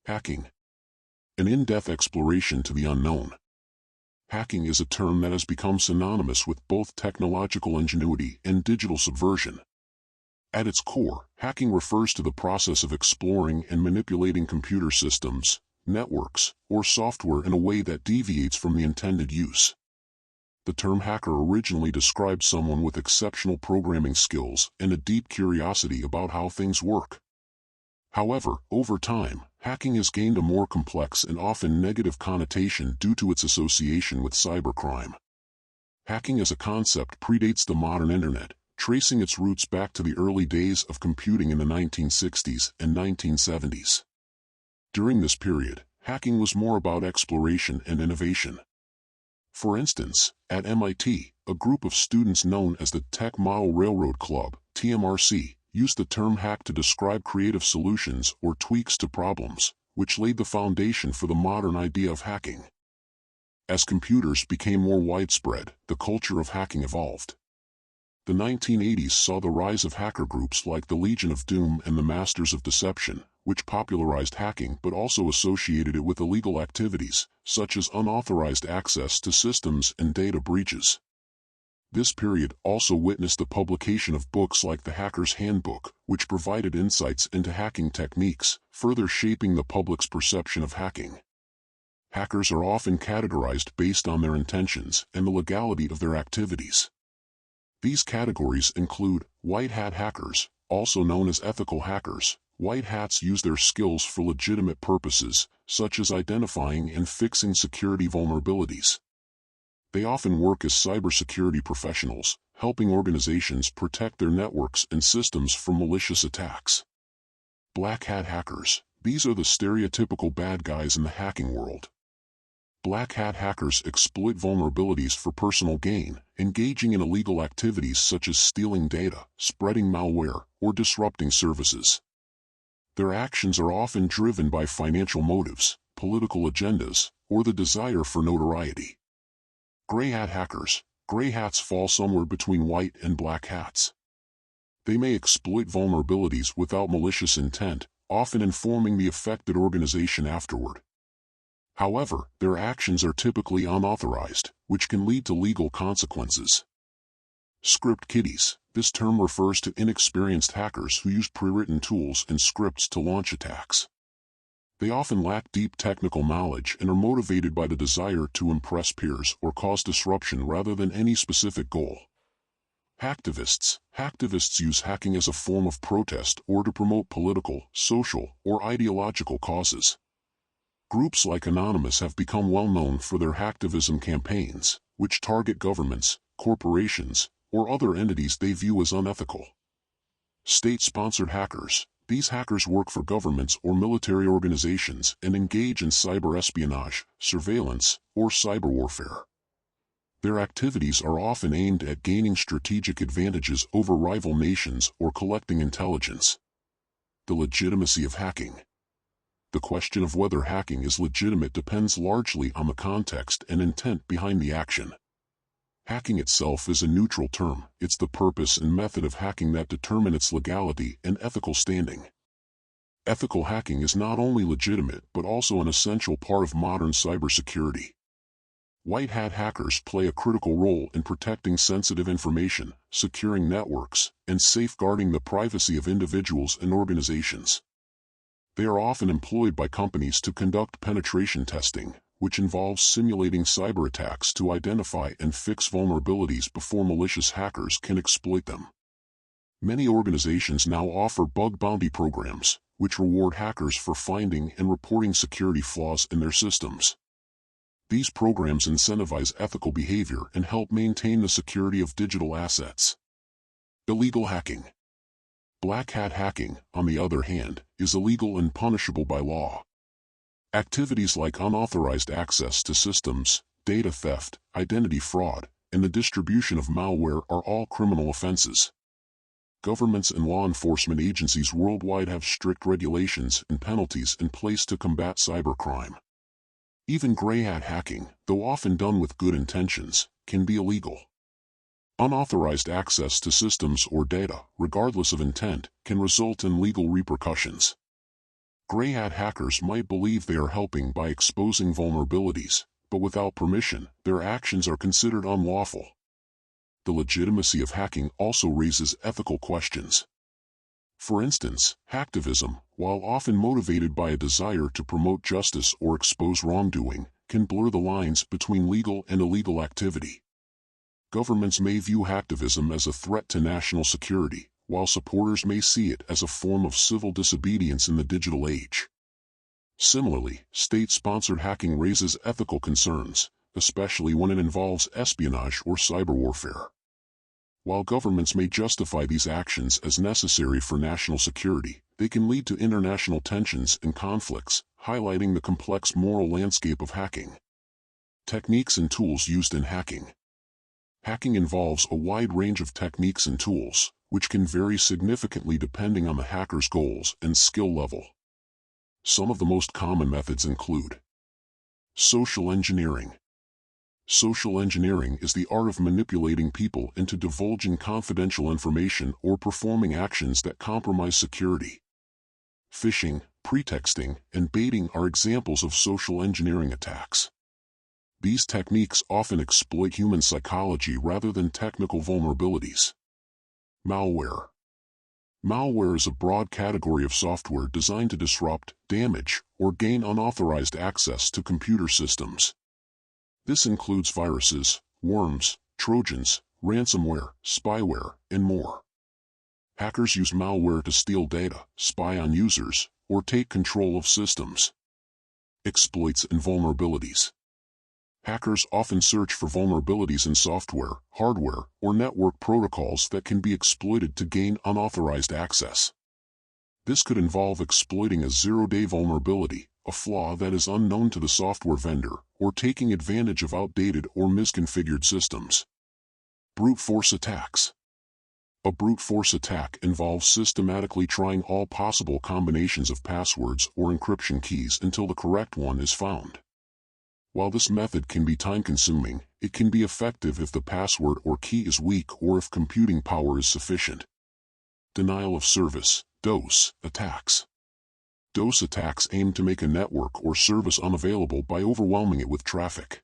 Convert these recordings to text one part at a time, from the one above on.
Hacking. An in-depth exploration to the unknown. Hacking is a term that has become synonymous with both technological ingenuity and digital subversion. At its core, hacking refers to the process of exploring and manipulating computer systems, networks, or software in a way that deviates from the intended use. The term hacker originally described someone with exceptional programming skills and a deep curiosity about how things work. However, over time, hacking has gained a more complex and often negative connotation due to its association with cybercrime. Hacking as a concept predates the modern internet, tracing its roots back to the early days of computing in the 1960s and 1970s. During this period, hacking was more about exploration and innovation. For instance, at MIT, a group of students known as the Tech Model Railroad Club, TMRC, used the term hack to describe creative solutions or tweaks to problems, which laid the foundation for the modern idea of hacking. As computers became more widespread, the culture of hacking evolved. The 1980s saw the rise of hacker groups like the Legion of Doom and the Masters of Deception, which popularized hacking but also associated it with illegal activities, such as unauthorized access to systems and data breaches. This period also witnessed the publication of books like The Hacker's Handbook, which provided insights into hacking techniques, further shaping the public's perception of hacking. Hackers are often categorized based on their intentions and the legality of their activities. These categories include white hat hackers, also known as ethical hackers. White hats use their skills for legitimate purposes, such as identifying and fixing security vulnerabilities. They often work as cybersecurity professionals, helping organizations protect their networks and systems from malicious attacks. Black hat hackers. These are the stereotypical bad guys in the hacking world. Black hat hackers exploit vulnerabilities for personal gain, engaging in illegal activities such as stealing data, spreading malware, or disrupting services. Their actions are often driven by financial motives, political agendas, or the desire for notoriety. Gray hat hackers. Gray hats fall somewhere between white and black hats. They may exploit vulnerabilities without malicious intent, often informing the affected organization afterward. However, their actions are typically unauthorized, which can lead to legal consequences. Script kiddies. This term refers to inexperienced hackers who use pre-written tools and scripts to launch attacks. They often lack deep technical knowledge and are motivated by the desire to impress peers or cause disruption rather than any specific goal. Hacktivists. Hacktivists use hacking as a form of protest or to promote political, social, or ideological causes. Groups like Anonymous have become well known for their hacktivism campaigns, which target governments, corporations, or other entities they view as unethical. State-sponsored hackers. These hackers work for governments or military organizations and engage in cyber espionage, surveillance, or cyber warfare. Their activities are often aimed at gaining strategic advantages over rival nations or collecting intelligence. The legitimacy of hacking. The question of whether hacking is legitimate depends largely on the context and intent behind the action. Hacking itself is a neutral term. It's the purpose and method of hacking that determine its legality and ethical standing. Ethical hacking is not only legitimate but also an essential part of modern cybersecurity. White hat hackers play a critical role in protecting sensitive information, securing networks, and safeguarding the privacy of individuals and organizations. They are often employed by companies to conduct penetration testing, which involves simulating cyber attacks to identify and fix vulnerabilities before malicious hackers can exploit them. Many organizations now offer bug bounty programs, which reward hackers for finding and reporting security flaws in their systems. These programs incentivize ethical behavior and help maintain the security of digital assets. Illegal hacking. Black hat hacking, on the other hand, is illegal and punishable by law. Activities like unauthorized access to systems, data theft, identity fraud, and the distribution of malware are all criminal offenses. Governments and law enforcement agencies worldwide have strict regulations and penalties in place to combat cybercrime. Even gray hat hacking, though often done with good intentions, can be illegal. Unauthorized access to systems or data, regardless of intent, can result in legal repercussions. Gray hat hackers might believe they are helping by exposing vulnerabilities, but without permission, their actions are considered unlawful. The legitimacy of hacking also raises ethical questions. For instance, hacktivism, while often motivated by a desire to promote justice or expose wrongdoing, can blur the lines between legal and illegal activity. Governments may view hacktivism as a threat to national security, while supporters may see it as a form of civil disobedience in the digital age. Similarly, state-sponsored hacking raises ethical concerns, especially when it involves espionage or cyber warfare. While governments may justify these actions as necessary for national security, they can lead to international tensions and conflicts, highlighting the complex moral landscape of hacking. Techniques and tools used in hacking. Hacking involves a wide range of techniques and tools, which can vary significantly depending on the hacker's goals and skill level. Some of the most common methods include social engineering. Social engineering is the art of manipulating people into divulging confidential information or performing actions that compromise security. Phishing, pretexting, and baiting are examples of social engineering attacks. These techniques often exploit human psychology rather than technical vulnerabilities. Malware. Malware is a broad category of software designed to disrupt, damage, or gain unauthorized access to computer systems. This includes viruses, worms, trojans, ransomware, spyware, and more. Hackers use malware to steal data, spy on users, or take control of systems. Exploits and vulnerabilities. Hackers often search for vulnerabilities in software, hardware, or network protocols that can be exploited to gain unauthorized access. This could involve exploiting a zero-day vulnerability, a flaw that is unknown to the software vendor, or taking advantage of outdated or misconfigured systems. Brute force attacks. A brute force attack involves systematically trying all possible combinations of passwords or encryption keys until the correct one is found. While this method can be time-consuming, it can be effective if the password or key is weak or if computing power is sufficient. Denial of service, DOS, attacks. DOS attacks aim to make a network or service unavailable by overwhelming it with traffic.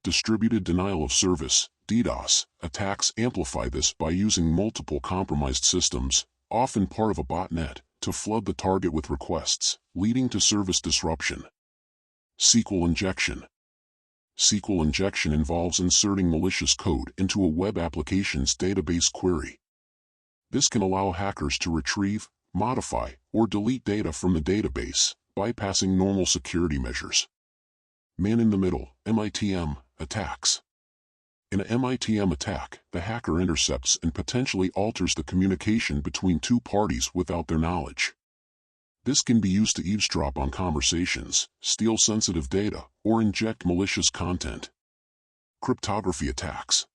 Distributed denial of service, DDoS, attacks amplify this by using multiple compromised systems, often part of a botnet, to flood the target with requests, leading to service disruption. SQL injection. SQL injection involves inserting malicious code into a web application's database query. This can allow hackers to retrieve, modify, or delete data from the database, bypassing normal security measures. Man-in-the-middle, MITM, attacks. In a MITM attack, the hacker intercepts and potentially alters the communication between two parties without their knowledge. This can be used to eavesdrop on conversations, steal sensitive data, or inject malicious content. Cryptography attacks.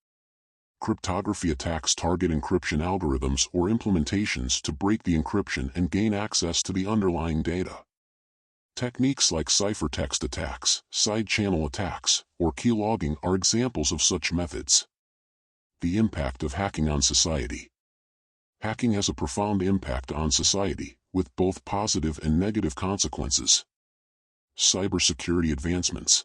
Cryptography attacks target encryption algorithms or implementations to break the encryption and gain access to the underlying data. Techniques like ciphertext attacks, side-channel attacks, or keylogging are examples of such methods. The impact of hacking on society. Hacking has a profound impact on society, with both positive and negative consequences. Cybersecurity advancements.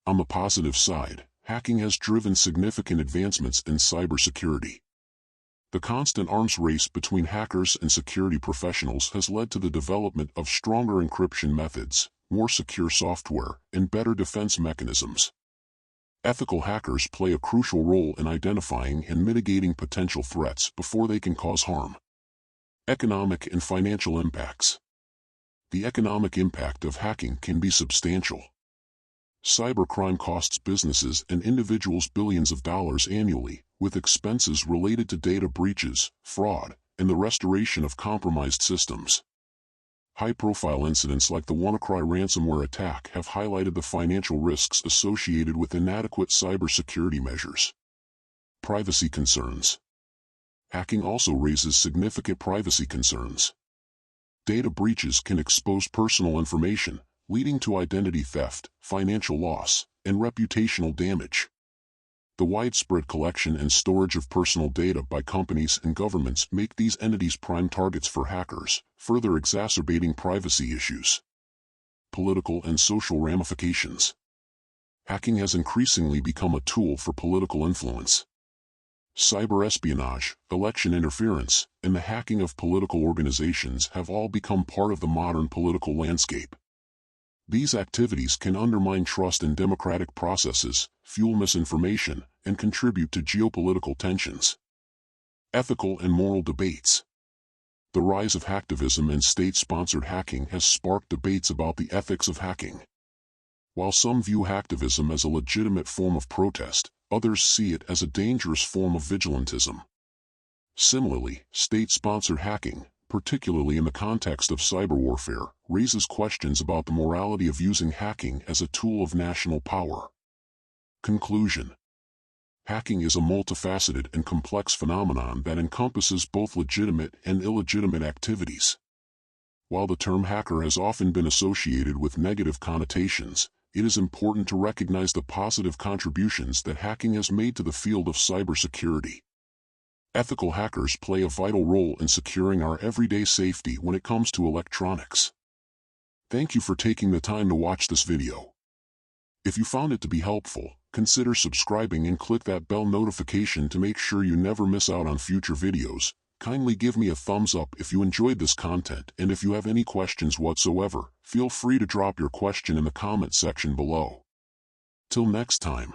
On the positive side, hacking has driven significant advancements in cybersecurity. The constant arms race between hackers and security professionals has led to the development of stronger encryption methods, more secure software, and better defense mechanisms. Ethical hackers play a crucial role in identifying and mitigating potential threats before they can cause harm. Economic and financial impacts. The economic impact of hacking can be substantial. Cybercrime costs businesses and individuals billions of dollars annually, with expenses related to data breaches, fraud, and the restoration of compromised systems. High-profile incidents like the WannaCry ransomware attack have highlighted the financial risks associated with inadequate cybersecurity measures. Privacy concerns. Hacking also raises significant privacy concerns. Data breaches can expose personal information, leading to identity theft, financial loss, and reputational damage. The widespread collection and storage of personal data by companies and governments make these entities prime targets for hackers, further exacerbating privacy issues. Political and social ramifications. Hacking has increasingly become a tool for political influence. Cyberespionage, election interference, and the hacking of political organizations have all become part of the modern political landscape. These activities can undermine trust in democratic processes, fuel misinformation, and contribute to geopolitical tensions. Ethical and moral debates. The rise of hacktivism and state-sponsored hacking has sparked debates about the ethics of hacking. While some view hacktivism as a legitimate form of protest, others see it as a dangerous form of vigilantism. Similarly, state-sponsored hacking, particularly in the context of cyber warfare, raises questions about the morality of using hacking as a tool of national power. Conclusion. Hacking is a multifaceted and complex phenomenon that encompasses both legitimate and illegitimate activities. While the term hacker has often been associated with negative connotations, it is important to recognize the positive contributions that hacking has made to the field of cybersecurity. Ethical hackers play a vital role in securing our everyday safety when it comes to electronics. Thank you for taking the time to watch this video. If you found it to be helpful, consider subscribing and click that bell notification to make sure you never miss out on future videos. Kindly give me a thumbs up if you enjoyed this content, and if you have any questions whatsoever, feel free to drop your question in the comment section below. Till next time.